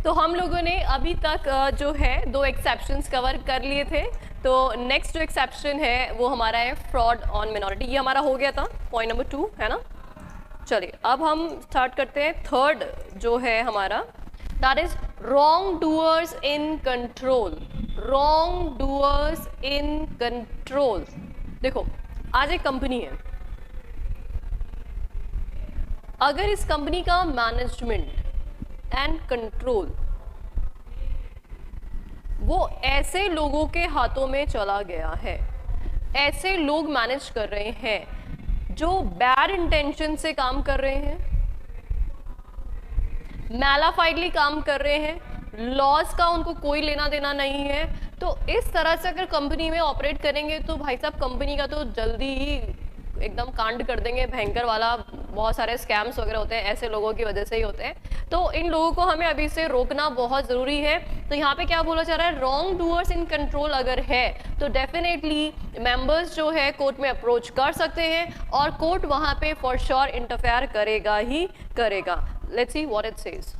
तो हम लोगों ने अभी तक जो है 2 एक्सेप्शंस कवर कर लिए थे। तो नेक्स्ट जो एक्सेप्शन है वो हमारा है फ्रॉड ऑन मिनॉरिटी। ये हमारा हो गया था पॉइंट नंबर 2, है ना। चलिए अब हम स्टार्ट करते हैं थर्ड जो है हमारा, that is wrongdoers in control. Wrongdoers in control. देखो आज एक कंपनी है, अगर इस कंपनी का मैनेजमेंट एंड कंट्रोल वो ऐसे लोगों के हाथों में चला गया है, ऐसे लोग मैनेज कर रहे हैं जो बैड इंटेंशन से काम कर रहे हैं, मैलाफाइडली काम कर रहे हैं, लॉज का उनको कोई लेना देना नहीं है, तो इस तरह से अगर कंपनी में ऑपरेट करेंगे तो भाई साहब कंपनी का तो जल्दी ही एकदम कांड कर देंगे, भयंकर वाला। बहुत सारे स्कैम्स वगैरह होते हैं ऐसे लोगों की वजह से ही होते हैं। तो इन लोगों को हमें अभी से रोकना बहुत ज़रूरी है। तो यहाँ पे क्या बोला जा रहा है, रॉन्ग डूअर्स इन कंट्रोल अगर है तो डेफिनेटली मेंबर्स जो है कोर्ट में अप्रोच कर सकते हैं और कोर्ट वहाँ पे फॉर श्योर इंटरफेयर करेगा ही करेगा। Let's see what it says.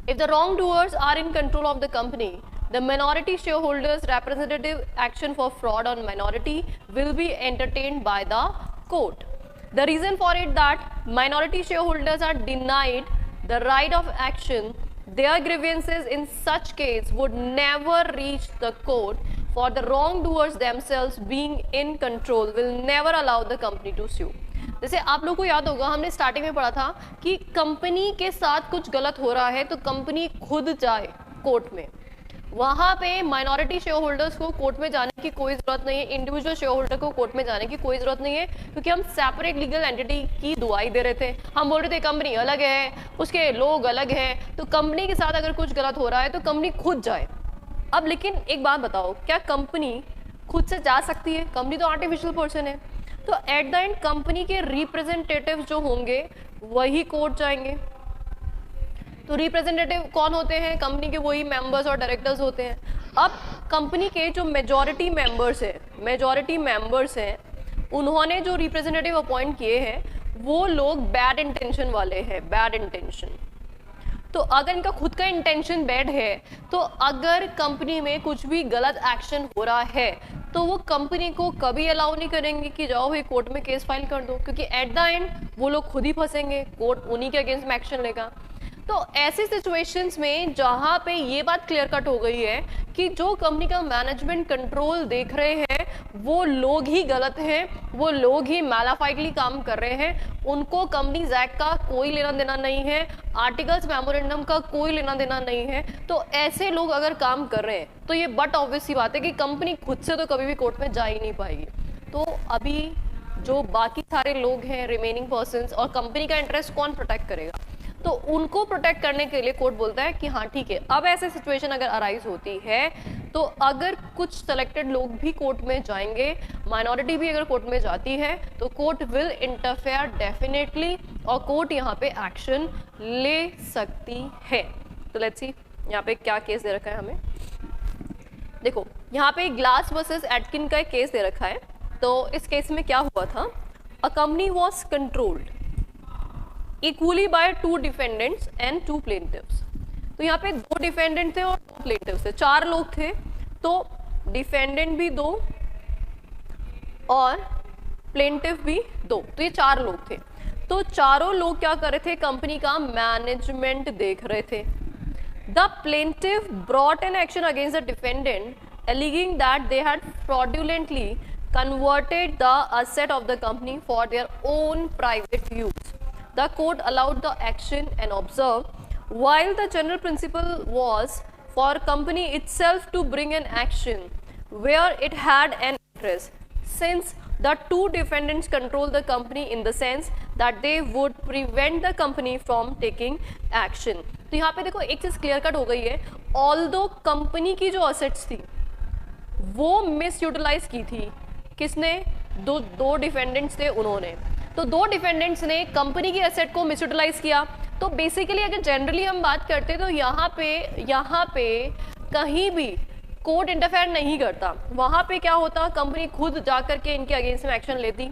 If the wrongdoers are in control of the company, the minority shareholders' representative action for fraud on minority will be entertained by the court. The reason for it that minority shareholders are denied the right of action, their grievances in such case would never reach the court, for the wrongdoers themselves being in control will never allow the company to sue. जैसे आप लोग को याद होगा हमने starting में पढ़ा था कि कंपनी के साथ कुछ गलत हो रहा है तो कंपनी खुद जाए कोर्ट में। वहां पे माइनॉरिटी शेयर होल्डर्स को कोर्ट में जाने की कोई जरूरत नहीं है, इंडिविजुअल शेयर होल्डर को कोर्ट में जाने की कोई जरूरत नहीं है, क्योंकि हम सेपरेट लीगल एंटिटी की दुआई दे रहे थे। हम बोल रहे थे कंपनी अलग है, उसके लोग अलग हैं, तो कंपनी के साथ अगर कुछ गलत हो रहा है तो कंपनी खुद जाए। अब लेकिन एक बात बताओ, क्या कंपनी खुद से जा सकती है? कंपनी तो आर्टिफिशियल पर्सन है। तो एट द एंड कंपनी के रिप्रेजेंटेटिव जो होंगे वही कोर्ट जाएंगे। तो रिप्रेजेंटेटिव कौन होते हैं? कंपनी के वही मेंबर्स और डायरेक्टर्स होते हैं। अब कंपनी के जो मेजॉरिटी मेंबर्स हैं उन्होंने जो रिप्रेजेंटेटिव अपॉइंट किए हैं वो लोग बैड इंटेंशन वाले हैं, बैड इंटेंशन। तो अगर इनका खुद का इंटेंशन बैड है तो अगर कंपनी में कुछ भी गलत एक्शन हो रहा है तो वो कंपनी को कभी अलाउ नहीं करेंगे कि जाओ भाई कोर्ट में केस फाइल कर दो, क्योंकि एट द एंड वो लोग खुद ही फंसेंगे, कोर्ट उन्हीं के अगेंस्ट में एक्शन लेगा। तो ऐसी सिचुएशंस में जहां पे ये बात क्लियर कट हो गई है कि जो कंपनी का मैनेजमेंट कंट्रोल देख रहे हैं वो लोग ही गलत हैं, वो लोग ही मैलाफाइडली काम कर रहे हैं, उनको कंपनीज एक्ट का कोई लेना देना नहीं है, आर्टिकल्स मेमोरेंडम का कोई लेना देना नहीं है, तो ऐसे लोग अगर काम कर रहे हैं तो ये बट ऑब्वियस सी बात है कि कंपनी खुद से तो कभी भी कोर्ट में जा ही नहीं पाएगी। तो अभी जो बाकी सारे लोग हैं रिमेनिंग पर्सन्स, और कंपनी का इंटरेस्ट कौन प्रोटेक्ट करेगा? तो उनको प्रोटेक्ट करने के लिए कोर्ट बोलता है कि हाँ ठीक है, अब ऐसे सिचुएशन अगर अराइज होती है तो अगर कुछ सेलेक्टेड लोग भी कोर्ट में जाएंगे, माइनॉरिटी भी अगर कोर्ट में जाती है तो कोर्ट विल इंटरफेयर डेफिनेटली, और कोर्ट यहाँ पे एक्शन ले सकती है। तो लेट्स सी यहाँ पे क्या केस दे रखा है हमें। देखो यहाँ पे ग्लास वर्सेस एटकिन का एक केस दे रखा है। तो इस केस में क्या हुआ था, a company was controlled equally by 2 defendants and 2 plaintiffs. तो यहाँ पे 2 डिफेंडेंट थे और 2 प्लेंटिव्स थे, 4 लोग थे। तो डिफेंडेंट भी 2 और प्लेंटिव भी 2, तो ये 4 लोग थे। तो चारों लोग क्या कर रहे थे, कंपनी का मैनेजमेंट देख रहे थे। The plaintiff brought an action against the defendant alleging that they had fraudulently converted the asset of the company for their own private use. The court allowed the action and observed, while the general principle was for company itself to bring an action where it had an interest, since the 2 defendants control the company in the sense that they would prevent the company from taking action. तो यहाँ पे देखो एक चीज clear cut हो गई है, although company की जो असेट्स थी वो मिस यूटिलाइज की थी किसने? दो डिफेंडेंट्स थे उन्होंने। तो 2 डिफेंडेंट्स ने कंपनी की एसेट को मिस यूटिलाइज किया। तो बेसिकली अगर जनरली हम बात करते तो यहाँ पे कहीं भी कोर्ट इंटरफेयर नहीं करता, वहां पे क्या होता, कंपनी खुद जाकर के इनके अगेंस्ट में एक्शन लेती।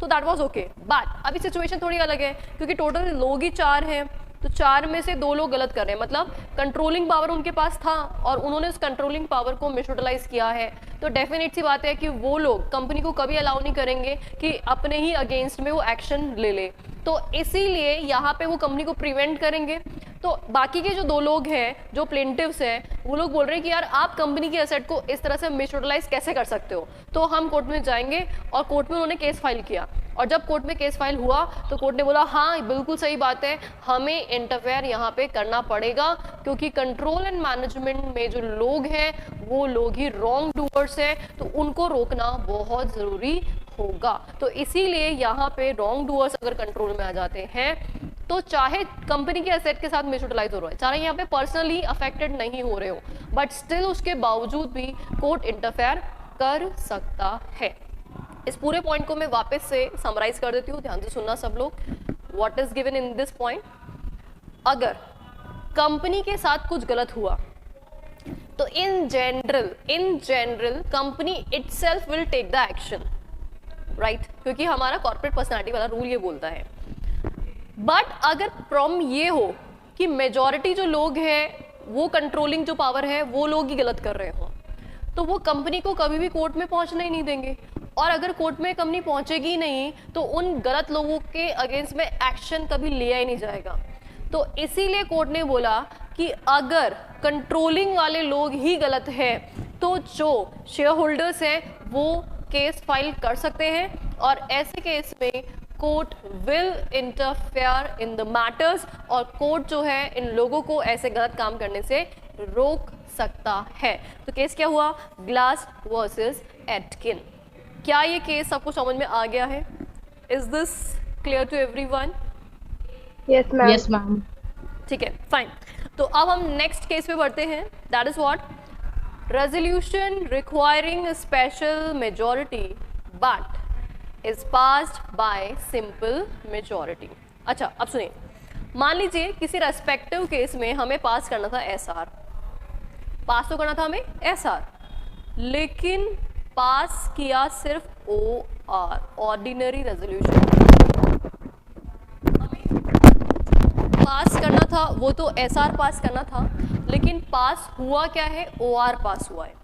तो दैट वाज ओके। बट अभी सिचुएशन थोड़ी अलग है, क्योंकि टोटल लोग ही 4 हैं तो 4 में से 2 लोग गलत कर रहे हैं, मतलब कंट्रोलिंग पावर उनके पास था और उन्होंने उस कंट्रोलिंग पावर को मिसयूटिलाइज किया है। तो डेफिनेट सी बात है कि वो लोग कंपनी को कभी अलाउ नहीं करेंगे कि अपने ही अगेंस्ट में वो एक्शन ले ले, तो इसीलिए यहाँ पे वो कंपनी को प्रिवेंट करेंगे। तो बाकी के जो 2 लोग हैं जो प्लेंटिव्स हैं, वो लोग बोल रहे हैं कि यार आप कंपनी की एसेट को इस तरह से मिसयूटिलाइज कैसे कर सकते हो, तो हम कोर्ट में जाएंगे। और कोर्ट में उन्होंने केस फाइल किया, और जब कोर्ट में केस फाइल हुआ तो कोर्ट ने बोला हाँ बिल्कुल सही बात है, हमें इंटरफेयर यहाँ पे करना पड़ेगा, क्योंकि कंट्रोल एंड मैनेजमेंट में जो लोग हैं वो लोग ही रॉन्ग डूअर्स हैं, तो उनको रोकना बहुत जरूरी होगा। तो इसीलिए यहाँ पे रॉन्ग डूअर्स अगर कंट्रोल में आ जाते हैं तो चाहे कंपनी के एसेट के साथ मिसयूटिलाइज हो रहा है, चाहे यहाँ पे पर्सनली अफेक्टेड नहीं हो रहे हो, बट स्टिल उसके बावजूद भी कोर्ट इंटरफेयर कर सकता है। इस पूरे पॉइंट को मैं वापस से समराइज कर देती हूँ, ध्यान से सुनना सब लोग। What is given in this point, अगर कंपनी के साथ कुछ गलत हुआ तो in general company itself will take the action, right, क्योंकि हमारा कॉर्पोरेट पर्सनालिटी वाला रूल ये बोलता है। बट अगर प्रॉब्लम ये हो कि मेजॉरिटी जो लोग हैं वो कंट्रोलिंग जो पावर है वो लोग ही गलत कर रहे हो, तो वो कंपनी को कभी भी कोर्ट में पहुंचना ही नहीं देंगे, और अगर कोर्ट में कंपनी पहुंचेगी नहीं तो उन गलत लोगों के अगेंस्ट में एक्शन कभी लिया ही नहीं जाएगा। तो इसीलिए कोर्ट ने बोला कि अगर कंट्रोलिंग वाले लोग ही गलत हैं तो जो शेयर होल्डर्स हैं वो केस फाइल कर सकते हैं, और ऐसे केस में court will interfere in the matters, और कोर्ट जो है इन लोगों को ऐसे गलत काम करने से रोक सकता है। तो केस क्या हुआ, ग्लास वर्सेस एटकिन। क्या ये केस आपको समझ में आ गया है? Is this clear to everyone? Yes ma'am. Yes ma'am. ठीक है, फाइन। तो अब हम नेक्स्ट केस पे बढ़ते हैं, that is what, resolution requiring special majority but is passed by simple majority। अच्छा अब सुनिए, मान लीजिए किसी रेस्पेक्टिव केस में हमें पास करना था SR, पास तो करना था हमें SR, लेकिन पास किया सिर्फ OR, ऑर्डिनरी रेजोल्यूशन। हमें पास करना था वो तो SR पास करना था, लेकिन पास हुआ क्या है, OR पास हुआ है।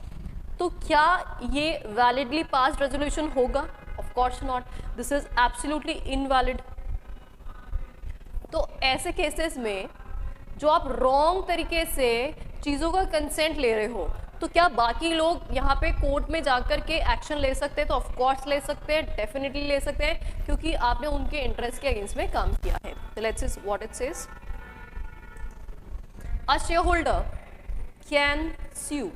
तो क्या ये वैलिडली पास्ड रेजोल्यूशन होगा? Of course not, this is absolutely invalid। तो ऐसे केसेस में जो आप रॉन्ग तरीके से चीज़ों का कंसेंट ले रहे हो, तो क्या बाकी लोग यहाँ पे कोर्ट में जाकर के एक्शन ले सकते हैं? तो ऑफ कोर्स ले सकते हैं, डेफिनेटली ले सकते हैं, क्योंकि आपने उनके इंटरेस्ट के अगेंस्ट में काम किया है। तो let's see what it says, a shareholder can sue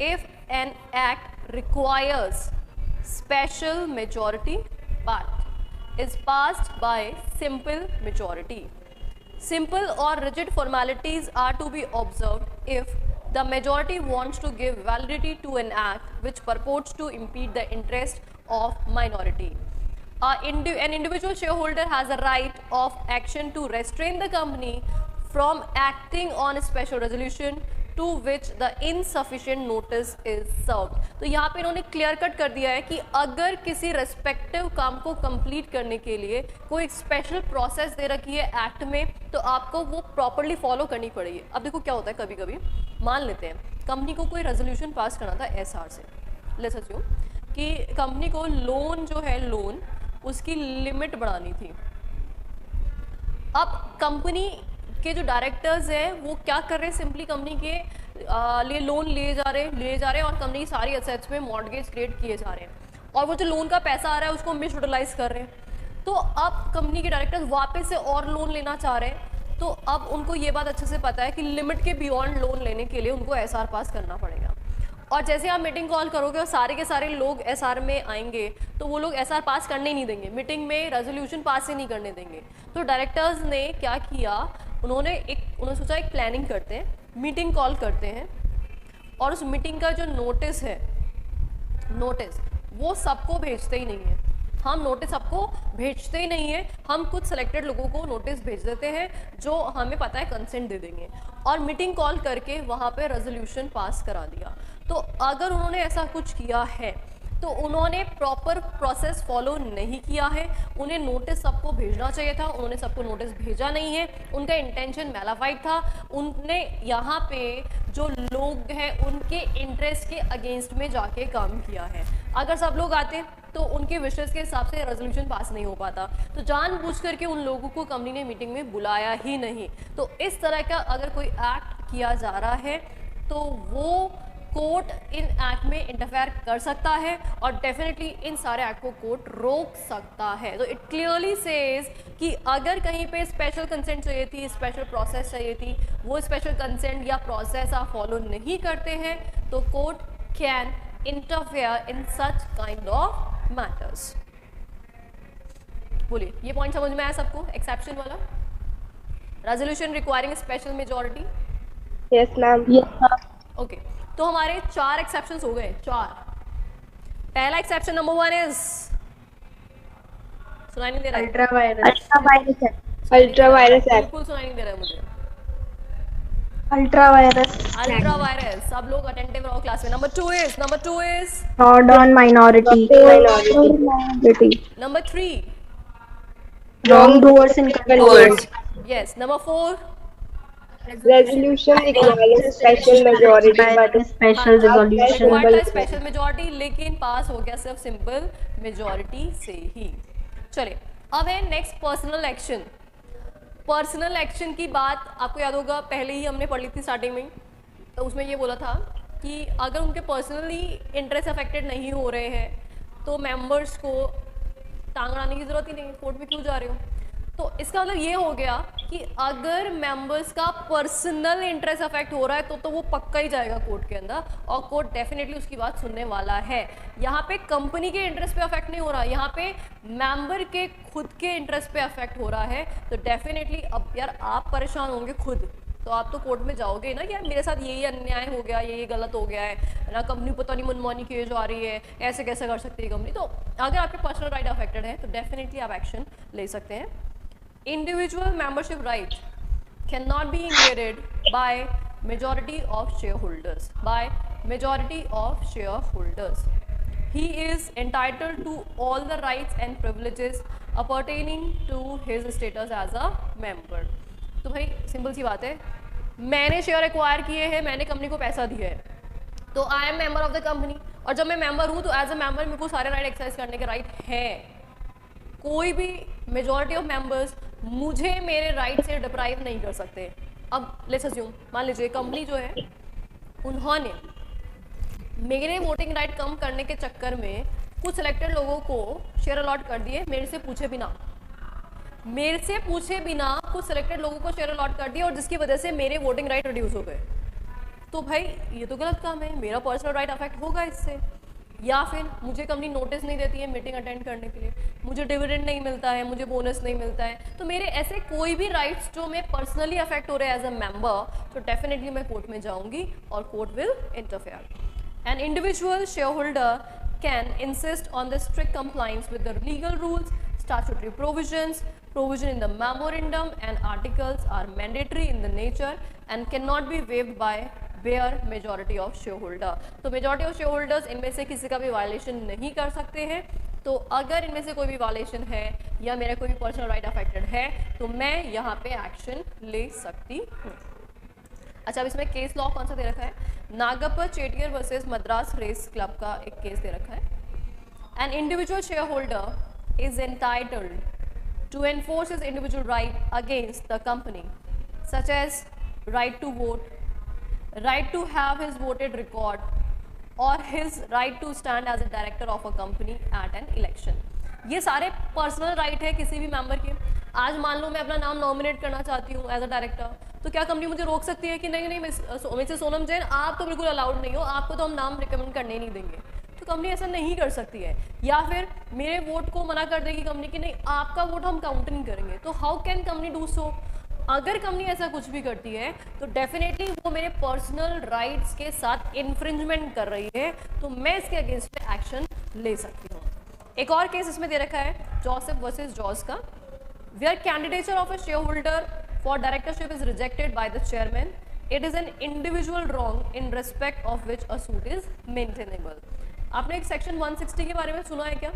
if an act requires special majority but is passed by simple majority. Simple or rigid formalities are to be observed if the majority wants to give validity to an act which purports to impede the interest of minority. An individual shareholder has a right of action to restrain the company from acting on a special resolution to which the insufficient notice is served। तो यहाँ पे इन्होंने clear cut कर दिया है कि अगर किसी रेस्पेक्टिव काम को कंप्लीट करने के लिए कोई स्पेशल प्रोसेस दे रखी है एक्ट में, तो आपको वो प्रॉपरली फॉलो करनी पड़ेगी। अब देखो क्या होता है, कभी कभी मान लेते हैं कंपनी को कोई रेजोल्यूशन पास करना था SR से, लेट्स अज्यूम कि कंपनी को लोन जो है, लोन उसकी लिमिट बढ़ानी थी। अब कंपनी के जो डायरेक्टर्स हैं वो क्या कर रहे हैं, सिंपली कंपनी के लिए लोन लिए जा रहे हैं और कंपनी की सारी एसेट्स में मॉर्गेज क्रिएट किए जा रहे हैं, और वो जो लोन का पैसा आ रहा है उसको मिसयूटिलाइज कर रहे हैं। तो अब कंपनी के डायरेक्टर्स वापस से और लोन लेना चाह रहे हैं, तो अब उनको ये बात अच्छे से पता है कि लिमिट के बियॉन्ड लोन लेने के लिए उनको SR पास करना पड़ेगा। और जैसे आप मीटिंग कॉल करोगे और सारे के सारे लोग SR में आएंगे, तो वो लोग SR पास करने ही नहीं देंगे, मीटिंग में रेजोल्यूशन पास ही नहीं करने देंगे। तो डायरेक्टर्स ने क्या किया, उन्होंने सोचा एक प्लानिंग करते हैं, मीटिंग कॉल करते हैं, और उस मीटिंग का जो नोटिस है, नोटिस वो सबको भेजते ही नहीं है। हम नोटिस सबको भेजते ही नहीं है, हम कुछ सिलेक्टेड लोगों को नोटिस भेज देते हैं जो हमें पता है कंसेंट दे देंगे, और मीटिंग कॉल करके वहाँ पे रेजोल्यूशन पास करा दिया। तो अगर उन्होंने ऐसा कुछ किया है तो उन्होंने प्रॉपर प्रोसेस फॉलो नहीं किया है। उन्हें नोटिस सबको भेजना चाहिए था, उन्होंने सबको नोटिस भेजा नहीं है, उनका इंटेंशन मैलाफाइड था। उनने यहाँ पे जो लोग हैं उनके इंटरेस्ट के अगेंस्ट में जाके काम किया है। अगर सब लोग आते तो उनके विशेष के हिसाब से रेजोल्यूशन पास नहीं हो पाता, तो जानबूझ करके उन लोगों को कंपनी ने मीटिंग में बुलाया ही नहीं। तो इस तरह का अगर कोई एक्ट किया जा रहा है तो वो कोर्ट इन एक्ट में इंटरफेयर कर सकता है और डेफिनेटली इन सारे एक्ट को कोर्ट रोक सकता है। तो इट क्लियरली सेज कि अगर कहीं पे स्पेशल कंसेंट चाहिए थी, स्पेशल प्रोसेस चाहिए थी, वो स्पेशल कंसेंट या प्रोसेस आप फॉलो नहीं करते हैं तो court can interfere in such kind of matters. बोलिए, ये पॉइंट समझ में आया सबको? एक्सेप्शन वाला resolution requiring special majority. Yes ma'am. Okay, तो हमारे 4 एक्सेप्शंस हो गए, 4। पहला एक्सेप्शन नंबर 1 इज, सुनाई नहीं दे रहा है? Ultra vires act. बिल्कुल सुनाई नहीं दे रहा है मुझे। अल्ट्रा वायरस, सब लोग अटेंटिव रहो क्लास में। Number 2 is fraud on minority. Number 3 wrongdoers in control. Yes. Number 4 resolution requiring special majority special majority, लेकिन पास हो गया सिर्फ सिंपल मेजॉरिटी से ही। चलिए, अब है next personal action. Personal action की बात आपको याद होगा, पहले ही हमने पढ़ ली थी स्टार्टिंग में। तो उसमें ये बोला था कि अगर उनके पर्सनली इंटरेस्ट अफेक्टेड नहीं हो रहे हैं तो मेंबर्स को टांग अड़ाने की जरूरत ही नहीं, कोर्ट में क्यों जा रहे हो। तो इसका मतलब ये हो गया कि अगर मेंबर्स का पर्सनल इंटरेस्ट अफेक्ट हो रहा है तो वो पक्का ही जाएगा कोर्ट के अंदर और कोर्ट डेफिनेटली उसकी बात सुनने वाला है। यहाँ पे कंपनी के इंटरेस्ट पे अफेक्ट नहीं हो रहा, यहाँ पे मेंबर के खुद के इंटरेस्ट पे अफेक्ट हो रहा है। तो डेफिनेटली अब यार आप परेशान होंगे खुद, तो आप तो कोर्ट में जाओगे ना कि यार मेरे साथ ये अन्याय हो गया, ये गलत हो गया है ना, कंपनी पता नहीं मनमानी किए जा रही है, ऐसे कैसे कर सकती है कंपनी। तो अगर आपके पर्सनल राइट अफेक्टेड है तो डेफिनेटली आप एक्शन ले सकते हैं। Individual membership right cannot be invaded by majority of shareholders. He is entitled to all the rights and privileges appertaining to his status as a member. तो भाई simple सी बात है, मैंने शेयर एक्वायर किए हैं, मैंने कंपनी को पैसा दिया है, तो I am member of the company, और जब मैं मेंबर हूँ तो एज अ मेंबर मेरे को सारे राइट एक्सरसाइज करने के राइट है। कोई भी मेजॉरिटी ऑफ मेंबर्स मुझे मेरे राइट से डिप्राइव नहीं कर सकते। अब लेट्स अज्यूम, मान लीजिए कंपनी जो है उन्होंने मेरे वोटिंग राइट कम करने के चक्कर में कुछ सिलेक्टेड लोगों को शेयर अलॉट कर दिए, मेरे से पूछे बिना कुछ सिलेक्टेड लोगों को शेयर अलॉट कर दिया और जिसकी वजह से मेरे वोटिंग राइट रिड्यूस हो गए। तो भाई ये तो गलत काम है, मेरा पर्सनल राइट अफेक्ट होगा इससे। या फिर मुझे कंपनी नोटिस नहीं देती है मीटिंग अटेंड करने के लिए, मुझे डिविडेंड नहीं मिलता है, मुझे बोनस नहीं मिलता है, तो मेरे ऐसे कोई भी राइट्स जो मैं पर्सनली अफेक्ट हो रहे हैं एज अ मेंबर, तो डेफिनेटली मैं कोर्ट में जाऊंगी और court will interfere. N individual share holder can insist on the strict compliance with the legal rules, statutory provision in the memorandum and articles are mandatory in the nature and cannot be waived by bare majority of shareholder। तो majority of shareholders इनमें से किसी का भी violation नहीं कर सकते हैं। तो अगर इनमें से कोई भी वायलेशन है या मेरा कोई भी पर्सनल राइट अफेक्टेड है तो मैं यहाँ पे एक्शन ले सकती हूँ। अच्छा, अब इसमें केस लॉ कौन सा दे रखा है? Nagappa Chettiar versus Madras Race Club का एक केस दे रखा है। An individual share holder is entitled to enforce his individual right against the company, such as right to vote, right to have his voted record, or his right to stand as a director of a company at an election। ये सारे personal right है किसी भी member के। आज मान लो मैं अपना नाम नॉमिनेट करना चाहती हूँ एज अ डायरेक्टर, तो क्या कंपनी मुझे रोक सकती है कि नहीं मिसेस सोनम जैन आप तो बिल्कुल अलाउड नहीं हो, आपको तो हम नाम रिकमेंड करने ही नहीं देंगे। तो कंपनी ऐसा नहीं कर सकती है। या फिर मेरे वोट को मना कर देगी कंपनी कि नहीं आपका वोट हम काउंट नहीं करेंगे। तो how can company do so? अगर कंपनी ऐसा कुछ भी करती है तो डेफिनेटली वो मेरे पर्सनल राइट्स के साथ इन्फ्रिंजमेंट कर रही है, तो मैं इसके अगेंस्ट में एक्शन ले सकती हूँ। एक और केस इसमें दे रखा है जोसेफ वर्सेस जॉस का, where candidature of a shareholder for directorship is rejected by the chairman, it is an individual wrong in respect of which a suit is maintainable. आपने एक सेक्शन 160 के बारे में सुना है क्या?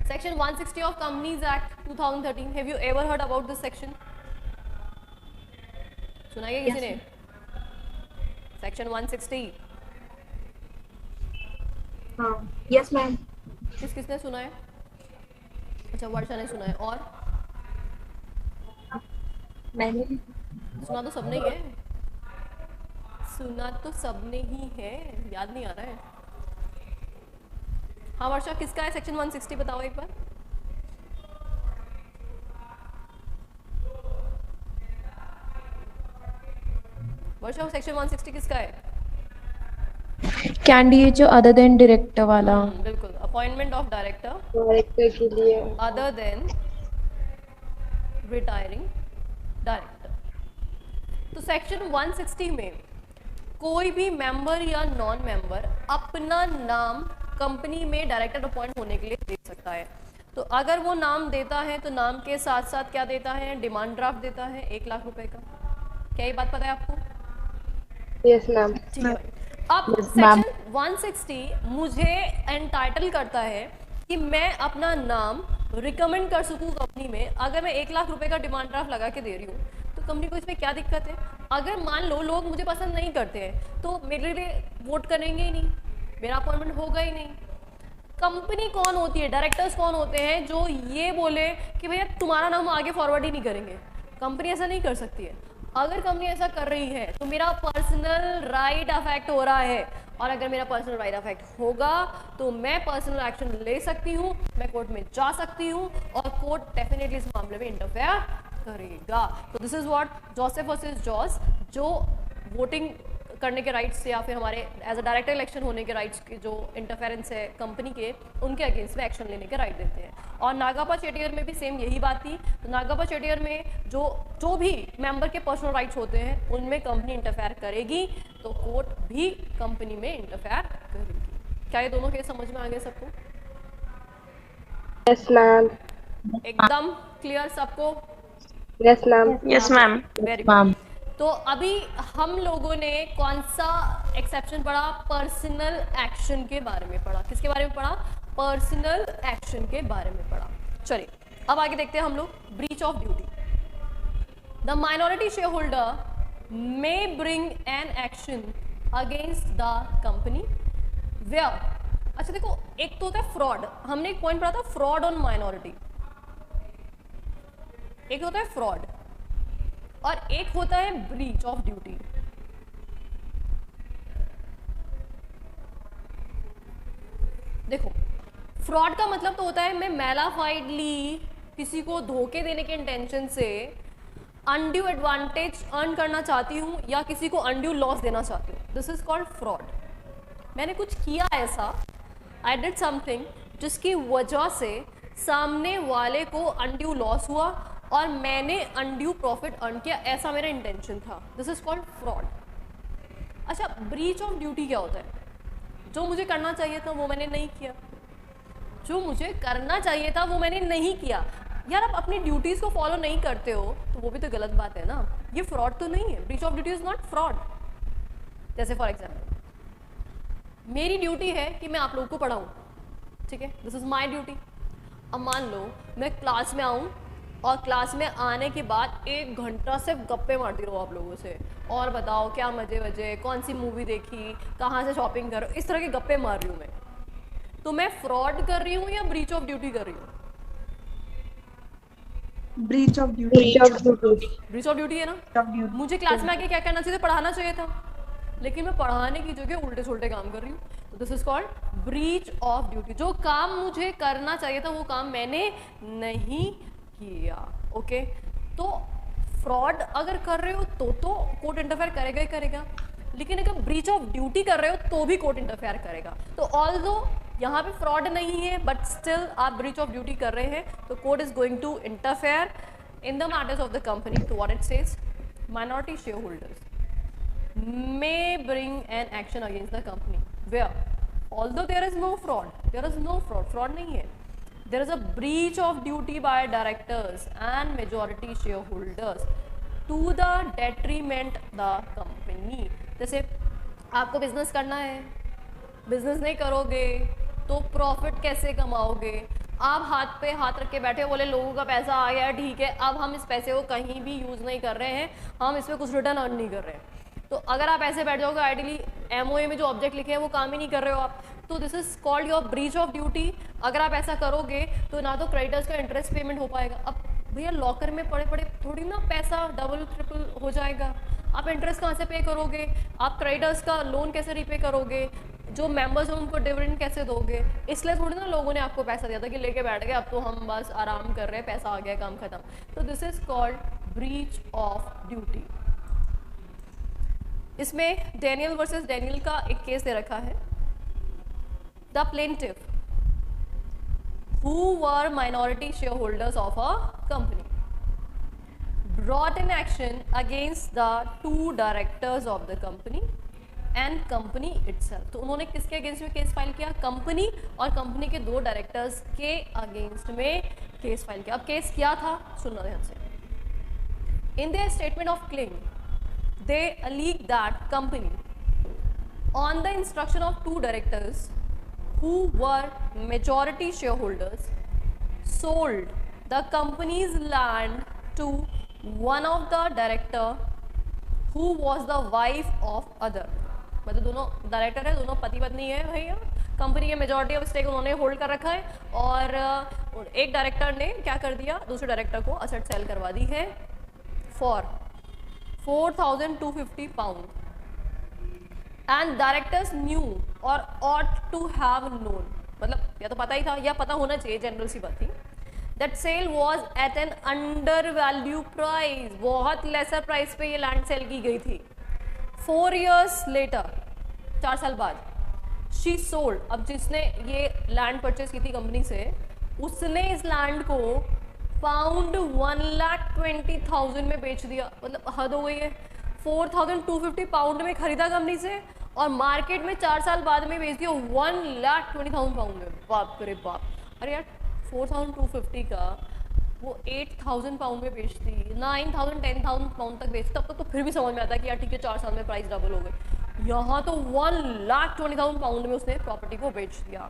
Section 160 of companies act 2013, have you ever heard about this section? सुना है क्या किसी ने? सेक्शन 160 हाँ, यस मैम। किसने सुना है? अच्छा, वर्षा ने सुना है। और मैंने सुना तो सबने ही है, सुना तो सबने ही है, याद नहीं आ रहा है। हाँ वर्षा, किसका है सेक्शन 160 बताओ एक बार। वर्षा, सेक्शन 160 किसका है? कैंडिडेट जो अदर देन डायरेक्टर वाला। बिल्कुल, अपॉइंटमेंट ऑफ डायरेक्टर डायरेक्टर के लिए अदर देन रिटायरिंग डायरेक्टर। तो सेक्शन 160 में कोई भी मेंबर या नॉन मेंबर अपना नाम कंपनी में डायरेक्टर अपॉइंट होने के लिए दे सकता है। तो अगर वो नाम देता है तो नाम के साथ साथ क्या देता है? डिमांड ड्राफ्ट देता है 1 लाख रुपए का। क्या ये बात पता है आपको? Yes ma'am. ठीक है भाई। अब सेक्शन 160 मुझे एंटाइटल करता है कि मैं अपना नाम रिकमेंड कर सकूं कंपनी में। अगर मैं 1 लाख रुपए का डिमांड ड्राफ्ट लगा के दे रही हूँ तो कंपनी को इसमें क्या दिक्कत है? अगर मान लो लोग मुझे पसंद नहीं करते हैं तो मेरे लिए वोट करेंगे ही नहीं, मेरा अपॉइंटमेंट होगा ही नहीं। कंपनी कौन होती है, डायरेक्टर्स कौन होते हैं जो ये बोले कि भैया तुम्हारा नाम आगे फॉरवर्ड ही नहीं करेंगे? कंपनी ऐसा नहीं कर सकती है। अगर कंपनी ऐसा कर रही है तो मेरा पर्सनल राइट अफेक्ट हो रहा है, और अगर मेरा पर्सनल राइट अफेक्ट होगा तो मैं पर्सनल एक्शन ले सकती हूँ, मैं कोर्ट में जा सकती हूँ और कोर्ट डेफिनेटली इस मामले में इंटरफेयर करेगा। तो this is what Joseph versus Jose, जो वोटिंग करने के राइट्स या फिर हमारे एज अ डायरेक्टर इलेक्शन होने के राइट्स के जो इंटरफेरेंस है कंपनी के, उनके अगेंस्ट में एक्शन लेने के राइट देते हैं। और नागापा चेटियर में भी सेम यही बात थी। तो नागापा चेटियर में जो भी मेंबर के पर्सनल राइट्स होते हैं उनमें कंपनी इंटरफेयर करेगी तो कोर्ट भी कंपनी में इंटरफेयर करेगी। क्या ये दोनों केस समझ में आ गए सबको? Yes ma'am. एकदम क्लियर सबको? Yes ma'am. Yes ma'am. Very good. तो अभी हम लोगों ने कौन सा एक्सेप्शन पढ़ा? पर्सनल एक्शन के बारे में पढ़ा। किसके बारे में पढ़ा? पर्सनल एक्शन के बारे में पढ़ा। चलिए अब आगे देखते हैं हम लोग breach of duty. The minority shareholder may bring an action against the company where, अच्छा देखो, एक तो होता है फ्रॉड, हमने एक पॉइंट पढ़ा था फ्रॉड ऑन माइनॉरिटी, एक होता है फ्रॉड और एक होता है ब्रीच ऑफ ड्यूटी। देखो, फ्रॉड का मतलब तो होता है मैं मैलाफाइडली किसी को धोखे देने के इंटेंशन से अनड्यू एडवांटेज अर्न करना चाहती हूं या किसी को अनड्यू लॉस देना चाहती हूं। This is called fraud. मैंने कुछ किया ऐसा, आई डिड समथिंग जिसकी वजह से सामने वाले को अनड्यू लॉस हुआ और मैंने अनड्यू प्रॉफिट अर्न किया, ऐसा मेरा इंटेंशन था। This is called fraud. अच्छा, ब्रीच ऑफ ड्यूटी क्या होता है? जो मुझे करना चाहिए था वो मैंने नहीं किया, जो मुझे करना चाहिए था वो मैंने नहीं किया। यार, आप अपनी ड्यूटीज को फॉलो नहीं करते हो तो वो भी तो गलत बात है ना। ये फ्रॉड तो नहीं है। Breach of duty is not fraud. जैसे फॉर एग्जाम्पल मेरी ड्यूटी है कि मैं आप लोगों को पढ़ाऊं, ठीक है, दिस इज माई ड्यूटी। अब मान लो मैं क्लास में आऊं और क्लास में आने के बाद 1 घंटा सिर्फ गप्पे मारती रहो आप लोगों से, और बताओ क्या मजे वजे, कौन सी मूवी देखी, कहाँ से शॉपिंग करो, इस तरह के गप्पे मार रही हूँ मैं, तो मैं फ्रॉड कर रही हूँ या ब्रीच ऑफ ड्यूटी कर रही हूँ? Breach of duty. Breach of duty है ना। मुझे क्लास में आके क्या करना चाहिए? पढ़ाना चाहिए था, लेकिन मैं पढ़ाने की जगह उल्टे सुल्टे काम कर रही हूँ। तो this is called breach of duty. जो काम मुझे करना चाहिए था वो काम मैंने नहीं किया। ओके, तो फ्रॉड अगर कर रहे हो तो कोर्ट इंटरफेयर करेगा ही करेगा, लेकिन अगर ब्रीच ऑफ ड्यूटी कर रहे हो तो भी कोर्ट इंटरफेयर करेगा। तो ऑल्दो यहाँ पे फ्रॉड नहीं है बट स्टिल आप ब्रीच ऑफ ड्यूटी कर रहे हैं तो court is going to interfere in the matters of the company. तो what it says, minority share holders may bring an action against the company where although there is no fraud नहीं है, there is a breach of duty by directors and majority shareholders to the detriment the company। जैसे आपको business करना है, business नहीं करोगे तो profit कैसे कमाओगे? आप हाथ पे हाथ रख के बैठे हो, बोले लोगों का पैसा आ गया ठीक है, अब हम इस पैसे को कहीं भी यूज़ नहीं कर रहे हैं, हम इस पर कुछ रिटर्न अर्न नहीं कर रहे हैं। तो अगर आप ऐसे बैठ जाओगे, आइडियली एमओए में जो ऑब्जेक्ट लिखे हैं वो काम ही नहीं कर रहे हो आप, तो this is called your breach of duty. अगर आप ऐसा करोगे तो ना तो क्रेडिटर्स का इंटरेस्ट पेमेंट हो पाएगा। अब भैया लॉकर में पड़े पड़े थोड़ी ना पैसा डबल ट्रिपल हो जाएगा, आप इंटरेस्ट कहाँ से पे करोगे? आप क्रेडिटर्स का लोन कैसे रीपे करोगे? जो मेंबर्स हैं उनको डिविडेंड कैसे दोगे? इसलिए थोड़ी ना लोगों ने आपको पैसा दिया था कि लेके बैठ गए, अब तो हम बस आराम कर रहे हैं, पैसा आ गया, काम खत्म। तो this is called breach of duty. इसमें डेनियल वर्सेस डेनियल का एक केस दे रखा है। The plaintiff who were minority shareholders of a company brought an action against the two directors of the company and company itself। तो उन्होंने किसके against में केस फाइल किया? कंपनी और कंपनी के दो डायरेक्टर्स के अगेंस्ट में केस फाइल किया। अब केस क्या था, सुनना ध्यान से। In their statement of claim they allege that company on the instruction of two directors who were majority shareholders sold the company's land to one of the director who was the wife of other। मतलब दोनों director है, दोनों पति पत्नी है भैया, company के majority of stake उन्होंने होल्ड कर रखा है, और एक डायरेक्टर ने क्या कर दिया, दूसरे डायरेक्टर को असेट सेल करवा दी है for 4,250 pound and directors knew or ought to have known, मतलब या तो पता ही था या पता होना चाहिए, जनरल सी बात थी, that sale was at an under value price, बहुत लेसर प्राइस पे ये लैंड सेल की गई थी। 4 years later, 4 साल बाद she sold, अब जिसने ये लैंड परचेज की थी कंपनी से, उसने इस लैंड को पाउंड 1,20,000 में बेच दिया। मतलब हद हो गई है, 4,250 पाउंड में खरीदा कंपनी से और मार्केट में 4 साल बाद में बेच दिया 1,20,000 पाउंड में। बाप रे बाप, अरे यार 4,250 का वो 8,000 पाउंड में बेचती, 9,000 10,000 पाउंड तक बेचती, तब तक तो फिर भी समझ में आता है कि यार ठीक है 4 साल में प्राइस डबल हो गई। यहाँ तो 1,20,000 पाउंड में उसने प्रॉपर्टी को बेच दिया।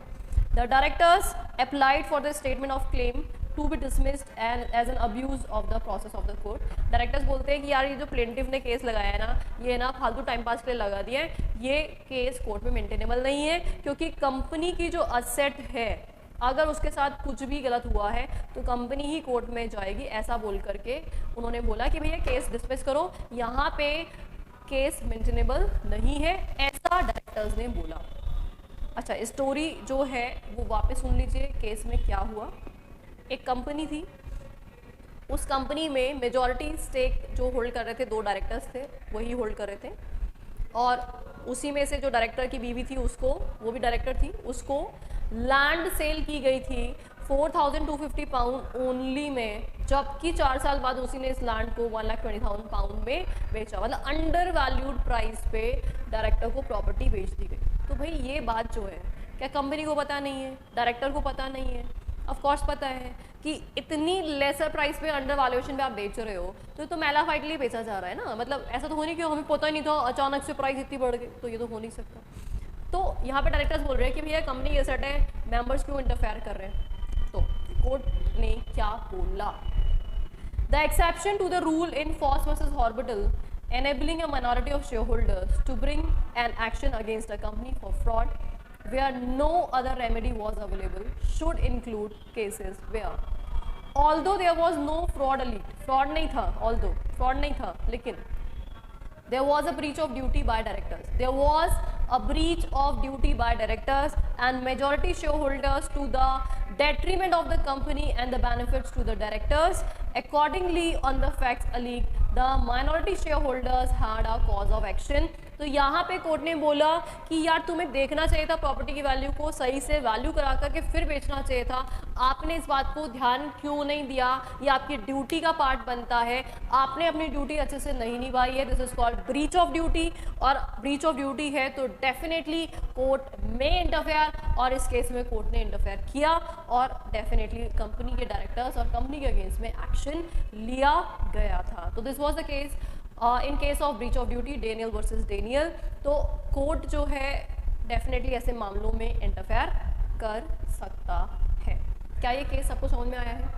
The directors applied for the statement of claim to be dismissed and as an abuse of the process of the court. Directors बोलते हैं कि यार ये जो प्लेंटिफ ने केस लगाया है ना, ये ना फालतू टाइम पास के लिए लगा दिया है, ये केस कोर्ट में मेंटेनेबल नहीं है, क्योंकि कंपनी की जो असेट है अगर उसके साथ कुछ भी गलत हुआ है तो कंपनी ही कोर्ट में जाएगी। ऐसा बोल करके उन्होंने बोला कि भैया केस डिसमिस करो, यहाँ पे केस मेंटेनेबल नहीं है, ऐसा डायरेक्टर्स ने बोला। अच्छा, स्टोरी जो है वो वापस सुन लीजिए, केस में क्या हुआ। एक कंपनी थी, उस कंपनी में मेजॉरिटी स्टेक जो होल्ड कर रहे थे 2 डायरेक्टर्स थे, वही होल्ड कर रहे थे, और उसी में से जो डायरेक्टर की बीवी थी उसको, वो भी डायरेक्टर थी, उसको लैंड सेल की गई थी 4,250 पाउंड ओनली में, जबकि 4 साल बाद उसी ने इस लैंड को 1,20,000 पाउंड में बेचा। मतलब अंडर वैल्यूड प्राइस पे डायरेक्टर को प्रॉपर्टी बेच दी गई। तो भाई ये बात जो है, क्या कंपनी को पता नहीं है, डायरेक्टर को पता नहीं है? ऑफ कोर्स पता है कि इतनी लेसर प्राइस पे अंडर वैल्यूएशन पे आप बेच रहे हो, तो मैला फाइट लिए बेचा जा रहा है ना। मतलब ऐसा तो हो नहीं कि हमें पता ही नहीं था, अचानक से प्राइस इतनी बढ़ गई, तो ये तो हो नहीं सकता। तो यहाँ पे डायरेक्टर्स बोल रहे हैं कि भैया कंपनी ये सेट है, मेंबर्स क्यों इंटरफेयर कर रहे हैं। तो कोर्ट ने क्या बोला, the exception to the rule in Foss versus Harbottle enabling a minority of shareholders to bring an action against a company for fraud where no other remedy was available should include cases where although there was no fraud नहीं था, although fraud नहीं था, लेकिन there was a breach of duty by directors, there was a breach of duty by directors and majority shareholders to the detriment of the company and the benefits to the directors. Accordingly, on the facts alleged, the minority shareholders had a cause of action। तो यहाँ पे court ने बोला कि यार तुम्हें देखना चाहिए था प्रॉपर्टी की वैल्यू को, सही से वैल्यू करा करके फिर बेचना चाहिए था, आपने इस बात को ध्यान क्यों नहीं दिया, ये आपकी ड्यूटी का पार्ट बनता है, आपने अपनी ड्यूटी अच्छे से नहीं निभाई है, this is called breach of duty. और ब्रीच ऑफ ड्यूटी है तो डेफिनेटली कोर्ट में इंटरफेयर, और इस केस में कोर्ट ने इंटरफेयर किया और डेफिनेटली कंपनी के डायरेक्टर्स और कंपनी के अगेंस्ट में एक्शन लिया गया था। तो this was the case in case of breach of duty, Daniel versus Daniel. तो कोर्ट जो है डेफिनेटली ऐसे मामलों में इंटरफेयर कर सकता है। क्या ये केस सबको समझ में आया है?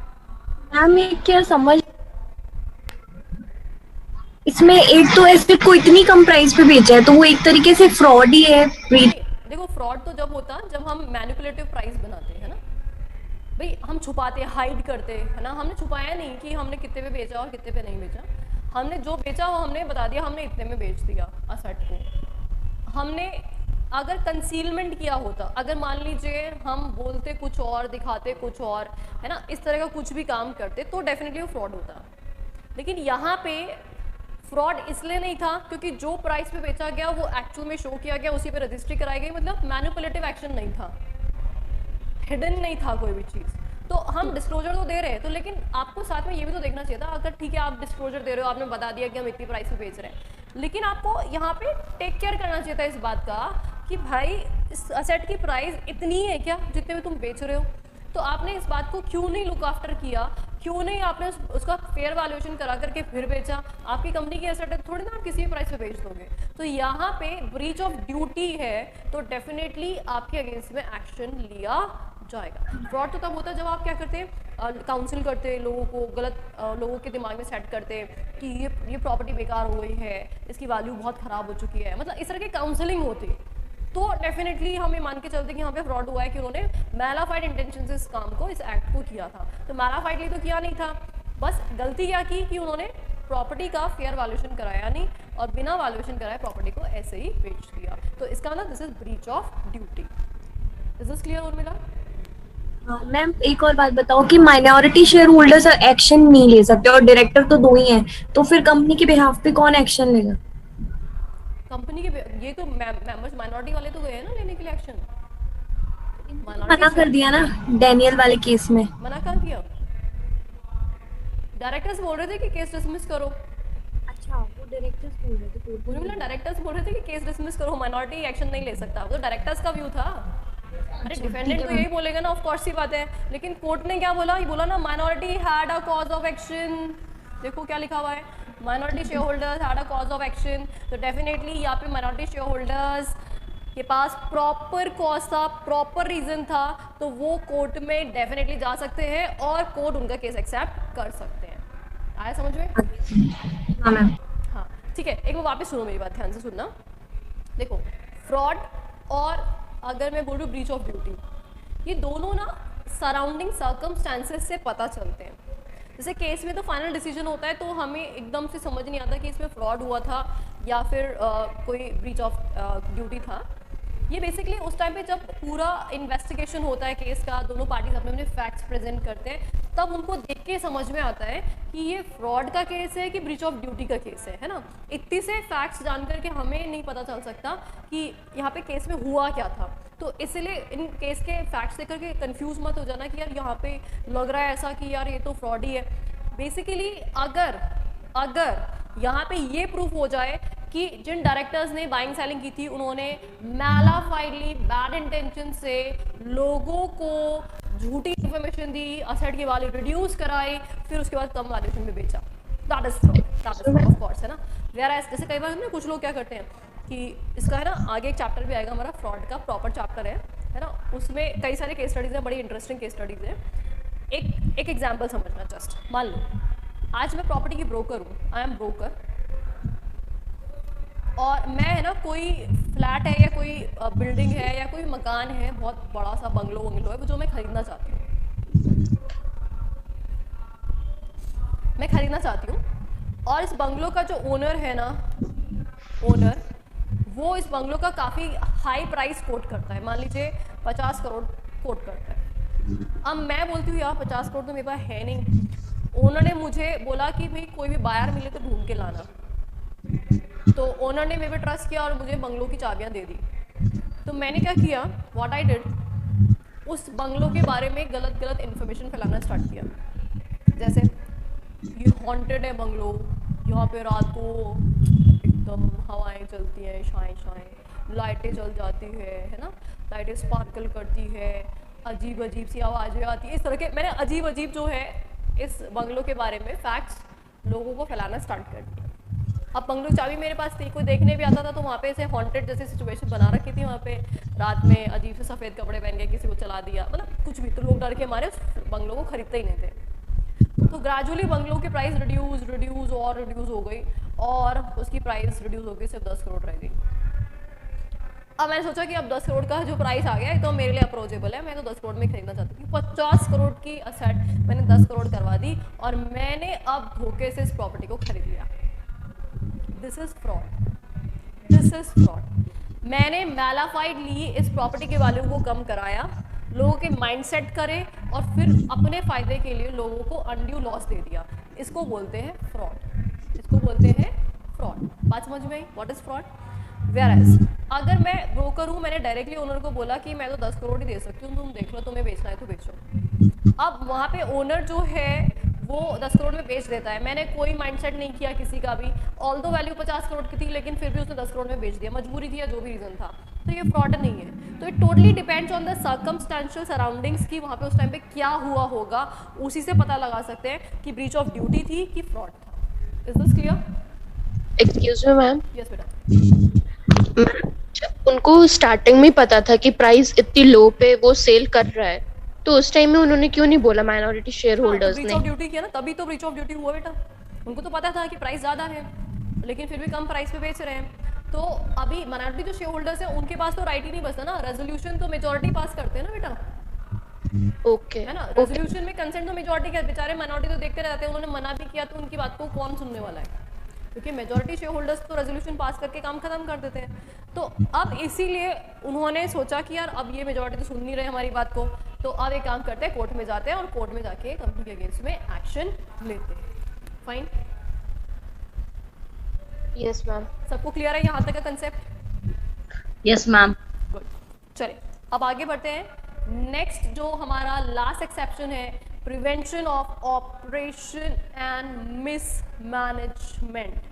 मैम ये क्या समझ, इसमें एक तो एसेट को इतनी कम प्राइस पे बेचा है तो वो एक तरीके से फ्रॉड ही है। देखो फ्रॉड तो जब होता है जब हम मैनिपुलेटिव प्राइस बनाते हैं ना भाई, हम छुपाते हैं, हाइड करते हैं, है ना। हमने छुपाया नहीं कि हमने कितने पे बेचा और कितने पे नहीं बेचा, हमने जो बेचा वो हमने बता दिया, हमने इतने में बेच दिया असेट को। हमने अगर कंसीलमेंट किया होता, अगर मान लीजिए हम बोलते कुछ और दिखाते कुछ और, है ना, इस तरह का कुछ भी काम करते तो डेफिनेटली वो फ्रॉड होता। लेकिन यहाँ पे फ्रॉड इसलिए नहीं था क्योंकि जो प्राइस पे बेचा गया वो एक्चुअल में शो किया गया, उसी पे रजिस्ट्री कराई गई, मतलब मैनिपुलेटिव एक्शन नहीं था, हिडन नहीं था कोई भी चीज़। तो हम डिस्क्लोजर तो दे रहे हैं, तो लेकिन आपको साथ में ये भी तो देखना चाहिए था, अगर ठीक है आप डिस्क्लोजर दे रहे हो, आपने बता दिया कि हम इतनी प्राइस पे बेच रहे हैं, लेकिन आपको यहाँ पे टेक केयर करना चाहिए था इस बात का कि भाई इस असेट की प्राइस इतनी है क्या जितने में तुम बेच रहे हो। तो आपने इस बात को क्यों नहीं लुक आफ्टर किया, क्यों नहीं आपने उसका फेयर वैल्यूएशन करा करके फिर बेचा। आपकी कंपनी की एसेट है, थोड़ी ना आप किसी भी प्राइस पे बेच दोगे। तो यहाँ पे ब्रीच ऑफ ड्यूटी है तो डेफिनेटली आपके अगेंस्ट में एक्शन लिया जाएगा। फ्रॉड तो तब होता है जब आप क्या करते हैं, काउंसिल करते लोगों को, गलत लोगों के दिमाग में सेट करते कि ये प्रॉपर्टी बेकार हो गई है, इसकी वैल्यू बहुत ख़राब हो चुकी है, मतलब इस तरह की काउंसलिंग होती है। तो डेफिनेटली हम ये मान के चलते कि यहाँ पे फ्रॉड हुआ है कि उन्होंने मैलाफाइड इंटेंशन से इस काम को, इस एक्ट को किया था। तो मैलाफाइडली तो किया नहीं था, बस गलती क्या की कि उन्होंने प्रॉपर्टी का फेयर वैल्यूएशन कराया नहीं और बिना वैल्यूएशन कराए प्रॉपर्टी को ऐसे ही बेच दिया। तो इसका मतलब this is breach of duty. Is this clear Urmila? Ma'am एक और बात बताओ कि माइनॉरिटी शेयर होल्डर्स एक्शन नहीं ले सकते और डायरेक्टर तो दो ही हैं, तो फिर कंपनी के बिहाफ पे कौन एक्शन लेगा? कंपनी के ये तो मेंबर्स माइनॉरिटी वाले तो गए हैं ना लेने के लिए एक्शन। मना कर दिया ना डैनियल वाले केस में। मना कर दिया, डायरेक्टर्स बोल रहे थे कि केस डिसमिस करो। अच्छा वो डायरेक्टर्स बोल रहे थे, पूरी मतलब डायरेक्टर्स बोल रहे थे कि केस डिसमिस करो, माइनॉरिटी एक्शन नहीं ले सकता, तो डायरेक्टर्स का व्यू था। अरे डिफेंडेंट तो यही बोलेगा ना, ऑफ कोर्स सी बात है। लेकिन कोर्ट ने क्या बोला, ये बोला ना minority had a cause of action. देखो क्या लिखा हुआ है, minority share holders had a cause of action. तो डेफिनेटली यहाँ पे माइनॉरिटी शेयर होल्डर्स के पास प्रॉपर कॉज था, प्रॉपर रीजन था, तो वो कोर्ट में डेफिनेटली जा सकते हैं और कोर्ट उनका केस एक्सेप्ट कर सकते हैं। आया समझ में? हाँ मैम। हाँ ठीक है, एक बार वापस सुनो मेरी बात, ध्यान से सुनना। देखो फ्रॉड और अगर मैं बोलूँ ब्रीच ऑफ ड्यूटी, ये दोनों ना सराउंडिंग सर्कमस्टांसेस से पता चलते हैं। जैसे केस में तो फाइनल डिसीजन होता है तो हमें एकदम से समझ नहीं आता कि इसमें फ्रॉड हुआ था या फिर कोई ब्रीच ऑफ ड्यूटी था। ये बेसिकली उस टाइम पे जब पूरा इन्वेस्टिगेशन होता है केस का, दोनों पार्टीज अपने अपने फैक्ट्स प्रेजेंट करते हैं, तब उनको देख के समझ में आता है कि ये फ्रॉड का केस है कि ब्रीच ऑफ ड्यूटी का केस है ना। इतनी से फैक्ट्स जान करके हमें नहीं पता चल सकता कि यहाँ पे केस में हुआ क्या था। तो इसलिए इन केस के फैक्ट्स देख करके कंफ्यूज मत हो जाना कि यार यहाँ पे लग रहा है ऐसा कि यार ये तो फ्रॉड ही है। बेसिकली अगर यहाँ पे ये प्रूफ हो जाए कि जिन डायरेक्टर्स ने बाइंग सेलिंग की थी उन्होंने मैलाफाइडली बैड इंटेंशन से लोगों को झूठी इंफॉर्मेशन दी, असेट की वैल्यू रिड्यूस कराई, फिर उसके बाद कम वैल्यूएशन में बेचा, that is fraud of course, है ना। वेयर जैसे कई बार ना कुछ लोग क्या करते हैं कि इसका है ना आगे एक चैप्टर भी आएगा हमारा फ्रॉड का, प्रॉपर चैप्टर है ना, उसमें कई सारे केस स्टडीज हैं, बड़ी इंटरेस्टिंग केस स्टडीज है। एक एग्जाम्पल समझना, जस्ट मान लो आज मैं प्रॉपर्टी की ब्रोकर हूँ, आई एम ब्रोकर, और मैं है ना कोई फ्लैट है या कोई बिल्डिंग है या कोई मकान है, बहुत बड़ा सा बंगलो है जो मैं खरीदना चाहती हूँ, और इस बंगलो का जो ओनर है ना, वो इस बंगलो का काफ़ी हाई प्राइस कोट करता है, मान लीजिए 50 करोड़ कोट करता है। अब मैं बोलती हूँ यार 50 करोड़ तो मेरे पास है नहीं, ओनर ने मुझे बोला कि भाई कोई भी बायर मिले तो ढूंढ के लाना, तो ओनर ने मेरे पे ट्रस्ट किया और मुझे बंगलो की चाबियां दे दी। तो मैंने क्या किया, व्हाट आई डिड, उस बंगलो के बारे में गलत इन्फॉर्मेशन फैलाना स्टार्ट किया। जैसे ये हॉन्टेड है बंगलो, यहाँ पे रात को एकदम हवाएं चलती हैं, शाएं लाइटें जल जाती है ना, लाइटें स्पार्कल करती है, अजीब सी आवाज़ें आती है, इस तरह के मैंने अजीब जो है इस बंगलो के बारे में फैक्ट्स लोगों को फैलाना स्टार्ट कर दिया। अब बंगलो की चाबी मेरे पास थी, कोई देखने भी आता था तो वहाँ पे ऐसे हॉन्टेड जैसी सिचुएशन बना रखी थी वहाँ पे, रात में अजीब से सफ़ेद कपड़े पहन के किसी को चला दिया, मतलब कुछ भी, तो लोग डर के मारे उस बंगलों को खरीदते ही नहीं थे। तो ग्रेजुअली बंगलों की प्राइस रिड्यूस हो गई और उसकी प्राइस रिड्यूस हो गई, सिर्फ 10 करोड़ रह गई। अब मैंने सोचा कि अब 10 करोड़ का जो प्राइस आ गया है तो मेरे लिए अप्रोचेबल है, मैं तो 10 करोड़ में खरीदना चाहती थी। 50 करोड़ की असेट मैंने 10 करोड़ करवा दी और मैंने अब धोखे से इस प्रॉपर्टी को खरीद लिया। This is fraud. मैंने मैलाफाइड ली, इस प्रॉपर्टी के वैल्यू को कम कराया, लोगों के माइंडसेट करे और फिर अपने फायदे के लिए लोगों को अनड्यू लॉस दे दिया। इसको बोलते हैं फ्रॉड। बात समझ में आई? What is fraud? वेयरएज अगर मैं ब्रोकर हूँ, मैंने डायरेक्टली ओनर को बोला कि मैं तो 10 करोड़ ही दे सकती हूँ, तुम देख लो, तुम्हें बेचना है तो बेचो। अब वहाँ पे ओनर जो है वो 10 करोड़ में बेच देता है, मैंने कोई माइंडसेट नहीं किया किसी का भी, ऑल्दो वैल्यू 50 करोड़ की थी लेकिन फिर भी उसने 10 करोड़ में बेच दिया, मजबूरी थी या जो भी रीज़न था, तो ये फ्रॉड नहीं है। तो it totally depends on the circumstantial surroundings की वहाँ पे उस टाइम पे क्या हुआ होगा, उसी से पता लगा सकते हैं कि ब्रीच ऑफ ड्यूटी थी कि फ्रॉड था। Is this clear? Excuse me ma'am, yes बेटा। उनको स्टार्टिंग में पता था कि प्राइस इतनी लो पे वो सेल कर रहा है, तो उस टाइम में उन्होंने क्यों नहीं बोला माइनॉरिटी शेयर होल्डर्स ब्रीच ने? ऑफ ड्यूटी किया ना, तभी तो ब्रीच ऑफ ड्यूटी हुआ बेटा। उनको तो पता था कि प्राइस ज़्यादा है लेकिन फिर भी कम प्राइस पे बेच रहे हैं। तो अभी माइनॉरिटी जो शेयर होल्डर्स हैं उनके पास तो राइट ही नहीं बचता ना, रेजोल्यूशन तो मेजॉरिटी पास करते हैं ना बेटा। ओके है ना, रेजोल्यूशन में कंसेंट तो मेजॉरिटी का, बेचारे माइनॉरिटी तो देखते रहते हैं, उन्होंने मना भी किया तो उनकी बात को कौन सुनने वाला है, क्योंकि मेजॉरिटी शेयर होल्डर्स तो रेजोल्यूशन पास करके काम खत्म कर देते हैं। तो अब इसीलिए उन्होंने सोचा कि यार अब ये मेजॉरिटी तो सुन नहीं रहे हमारी बात को, तो अब एक काम करते हैं, कोर्ट में जाते हैं और कोर्ट में जाके कंपनी के अगेंस्ट में एक्शन लेते हैं। Fine, yes ma'am. सबको क्लियर है यहाँ तक का कंसेप्ट? Yes ma'am. गुड, चलिए अब आगे बढ़ते हैं। नेक्स्ट जो हमारा लास्ट एक्सेप्शन है, prevention of operation and mismanagement.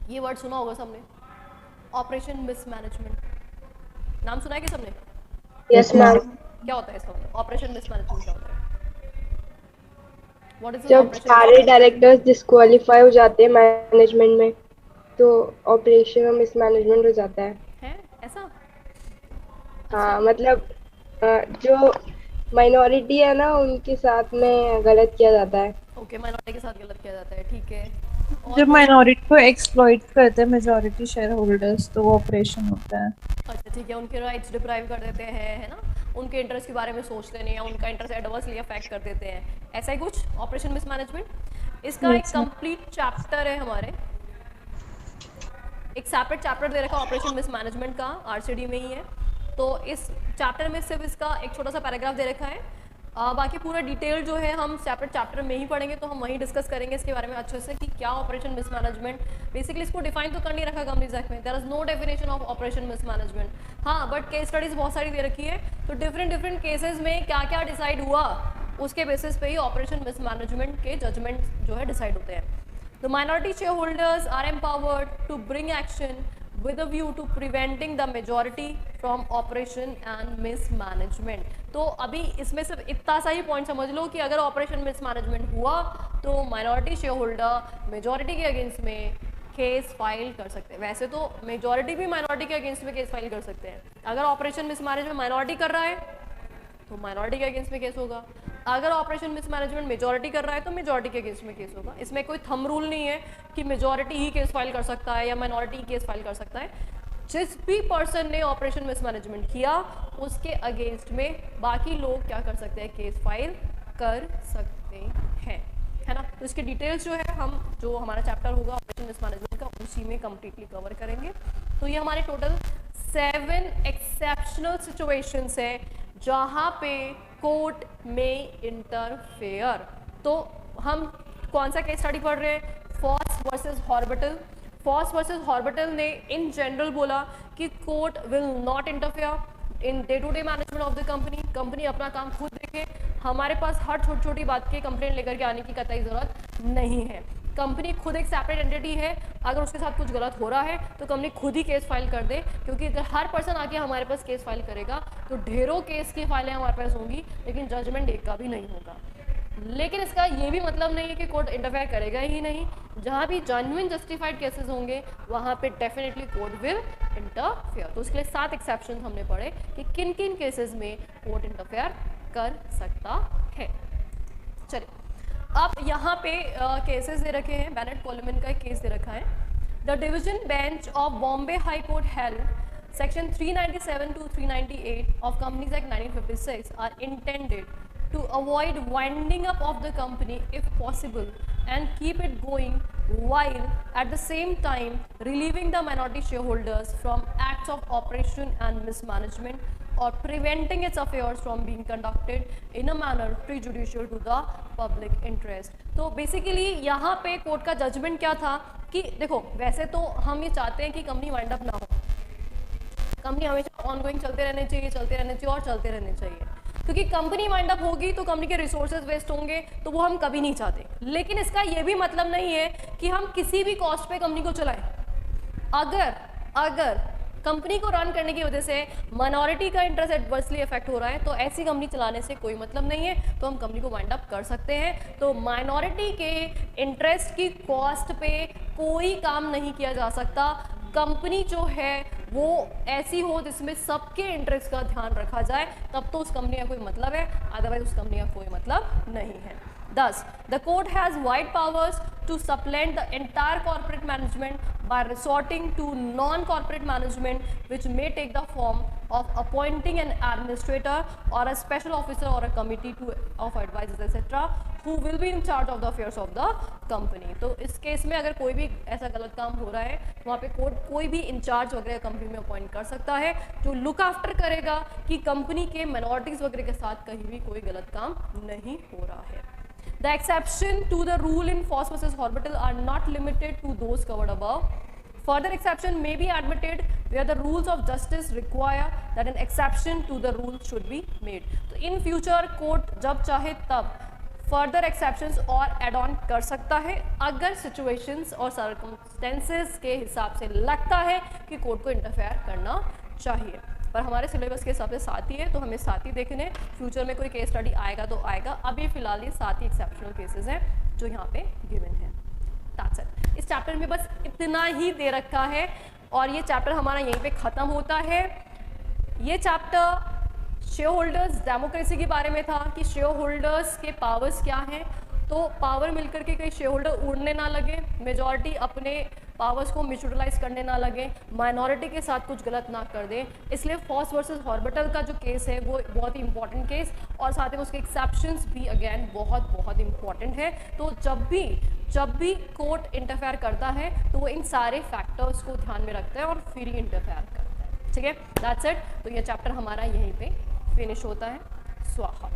ये वर्ड सुना होगा सबने, ऑपरेशन मिसमैनेजमेंट, नाम सुना है कि सबने? Yes ma'am. क्या होता है इसका मतलब? ऑपरेशन मिसमैनेजमेंट क्या होता है? व्हाट इज जब सारे डायरेक्टर्स डिस्क्वालीफाई हो जाते हैं मैनेजमेंट में, तो ऑपरेशन और मिसमैनेजमेंट हो जाता है ऐसा? हाँ, मतलब जो माइनॉरिटी है ना, उनके साथ में गलत किया जाता है। ओके, माइनॉरिटी के साथ गलत किया जाता है, ठीक है। जब माइनॉरिटी को एक्सप्लॉइट करते हैं मेजॉरिटी शेयर होल्डर्स, तो वो ऑपरेशन होता है। अच्छा ठीक है, उनके राइट्स डिप्राइव कर देते हैं, है ना, उनके इंटरेस्ट के बारे में सोचते नहीं, या उनका इंटरेस्ट एडवर्सली अफेक्ट कर देते हैं, ऐसा ही कुछ ऑपरेशन मिसमैनेजमेंट। इसका एक कंप्लीट चैप्टर है हमारे, एक सेपरेट चैप्टर दे रखा है ऑपरेशन मिसमैनेजमेंट का, आरसीडी में ही है। तो इस चैप्टर में सिर्फ इसका एक छोटा सा पैराग्राफ दे रखा है, बाकी पूरा डिटेल जो है हम सेपरेट चैप्टर में ही पढ़ेंगे, तो हम वहीं डिस्कस करेंगे इसके बारे में अच्छे से कि क्या ऑपरेशन मिसमैनेजमेंट। बेसिकली इसको डिफाइन तो कर नहीं रखा कंपनीज एक्ट में, there is no definition of operation mismanagement. हाँ, बट केस स्टडीज बहुत सारी दे रखी है, तो डिफरेंट केसेस में क्या क्या डिसाइड हुआ उसके बेसिस पे ही ऑपरेशन मिसमैनेजमेंट के जजमेंट जो है डिसाइड होते हैं। The minority shareholders are empowered to bring action with a view to preventing the majority from operation and mismanagement. तो अभी इसमें सिर्फ इतना सा ही पॉइंट समझ लो कि अगर ऑपरेशन मिसमैनेजमेंट हुआ तो माइनॉरिटी शेयर होल्डर मेजॉरिटी के अगेंस्ट में केस फाइल कर सकते हैं। वैसे तो मेजॉरिटी भी माइनॉरिटी के अगेंस्ट में केस फाइल कर सकते हैं। अगर ऑपरेशन मिसमैनेजमेंट माइनॉरिटी कर रहा है तो माइनॉरिटी के अगेंस्ट में केस होगा, अगर ऑपरेशन मिसमैनेजमेंट मेजॉरिटी कर रहा है तो मेजॉरिटी के अगेंस्ट में केस होगा। इसमें कोई थंब रूल नहीं है कि मेजॉरिटी ही केस फाइल कर सकता है या माइनॉरिटी ही केस फाइल कर सकता है। जिस भी पर्सन ने ऑपरेशन मिसमैनेजमेंट किया उसके अगेंस्ट में बाकी लोग क्या कर सकते हैं, केस फाइल कर सकते हैं, है ना। तो इसके डिटेल्स जो है हम जो हमारा चैप्टर होगा ऑपरेशन मिसमैनेजमेंट का उसी में कम्प्लीटली कवर करेंगे। तो ये हमारे टोटल 7 एक्सेप्शनल सिचुएशंस है जहाँ पे कोर्ट में इंटरफेयर। तो हम कौन सा केस स्टडी पढ़ रहे हैं? Foss versus Harbottle. Foss versus Harbottle ने इन जनरल बोला कि court will not interfere in day to day management of the company. Company अपना काम खुद देखे, हमारे पास हर छोटी छोटी बात की कंप्लेंट लेकर के आने की कतई ज़रूरत नहीं है। कंपनी खुद एक सेपरेट एंटिटी है, अगर उसके साथ कुछ गलत हो रहा है तो कंपनी खुद ही केस फाइल कर दे, क्योंकि अगर हर पर्सन आके हमारे पास केस फाइल करेगा तो ढेरों केस की फाइलें हमारे पास होंगी लेकिन जजमेंट एक का भी नहीं होगा। लेकिन इसका ये भी मतलब नहीं है कि कोर्ट इंटरफेयर करेगा ही नहीं। जहाँ भी जेन्युइन जस्टिफाइड केसेस होंगे वहाँ पे डेफिनेटली कोर्ट विल इंटरफेयर। तो उसके लिए 7 एक्सेप्शन हमने पढ़े कि किन किन केसेस में कोर्ट इंटरफेयर कर सकता है। चलिए अब यहाँ पे केसेस दे रखे हैं। बेनेट कोलमैन का एक केस दे रखा है। The division bench of Bombay high court held section 397 to 398 of Companies Act 1956 are intended to avoid winding up of the company if possible and keep it going while at the same time relieving the minority shareholders from acts of operation and mismanagement or preventing its affairs from being conducted in a manner prejudicial to the public interest। तो basically यहाँ पे court का judgement क्या था कि देखो वैसे तो हम ये चाहते हैं कि कंपनी वाइंड अप ना हो, कंपनी हमेशा ऑनगोइंग चलते रहने चाहिए और चलते रहने चाहिए, क्योंकि कंपनी वाइंड अप होगी तो कंपनी के रिसोर्सेज वेस्ट होंगे, तो वो हम कभी नहीं चाहते। लेकिन इसका ये भी मतलब नहीं है कि हम किसी भी कॉस्ट पे कंपनी को चलाएं। अगर कंपनी को रन करने की वजह से माइनॉरिटी का इंटरेस्ट एडवर्सली इफेक्ट हो रहा है तो ऐसी कंपनी चलाने से कोई मतलब नहीं है, तो हम कंपनी को वाइंड अप कर सकते हैं। तो माइनॉरिटी के इंटरेस्ट की कॉस्ट पे कोई काम नहीं किया जा सकता। कंपनी जो है वो ऐसी हो जिसमें सबके इंटरेस्ट का ध्यान रखा जाए, तब तो उस कंपनी का कोई मतलब है, अदरवाइज उस कंपनी का कोई मतलब नहीं है। Thus, the court has wide powers to supplant the entire corporate management by resorting to non-corporate management, which may take the form of appointing an administrator or a special officer or a committee of advisors etc. who will be in charge of the affairs of the company। तो इस case में अगर कोई भी ऐसा गलत काम हो रहा है तो वहाँ पे कोर्ट कोई भी इंचार्ज वगैरह कंपनी में अपॉइंट कर सकता है जो लुक आफ्टर करेगा कि कंपनी के माइनॉरिटीज वगैरह के साथ कहीं भी कोई गलत काम नहीं हो रहा है। The exception to the rule in Foss versus Horbital are not limited to those covered above. Further exception may be admitted where the rules of justice require that an exception to the rule should be made. तो in future court जब चाहे तब further exceptions और add on कर सकता है अगर situations और circumstances के हिसाब से लगता है कि कोर्ट को इंटरफेयर करना चाहिए। पर हमारे सिलेबस के हिसाब से 7 ही है, तो हमें 7 ही देखने। फ्यूचर में कोई केस स्टडी आएगा तो आएगा, अभी फिलहाल ये 7 ही एक्सेप्शनल केसेस हैं जो यहाँ पे गिवन है। That's it। इस चैप्टर में बस इतना ही दे रखा है और ये चैप्टर हमारा यहीं पे ख़त्म होता है। ये चैप्टर शेयर होल्डर्स डेमोक्रेसी के बारे में था कि शेयर होल्डर्स के पावर्स क्या हैं, तो पावर मिलकर के कई शेयर होल्डर उड़ने ना लगे, मेजॉरिटी अपने पावर्स को मिसयूटिलाइज करने ना लगे, माइनॉरिटी के साथ कुछ गलत ना कर दें। इसलिए फॉस वर्सेस हॉर्बिटल का जो केस है वो बहुत ही इंपॉर्टेंट केस और साथ में उसके एक्सेप्शंस भी अगेन बहुत इंपॉर्टेंट है। तो जब भी कोर्ट इंटरफेयर करता है तो वो इन सारे फैक्टर्स को ध्यान में रखता है और फिर ही इंटरफेयर करता है। ठीक है, दैट्स इट। तो ये चैप्टर हमारा यहीं पे फिनिश होता है। स्वाहा।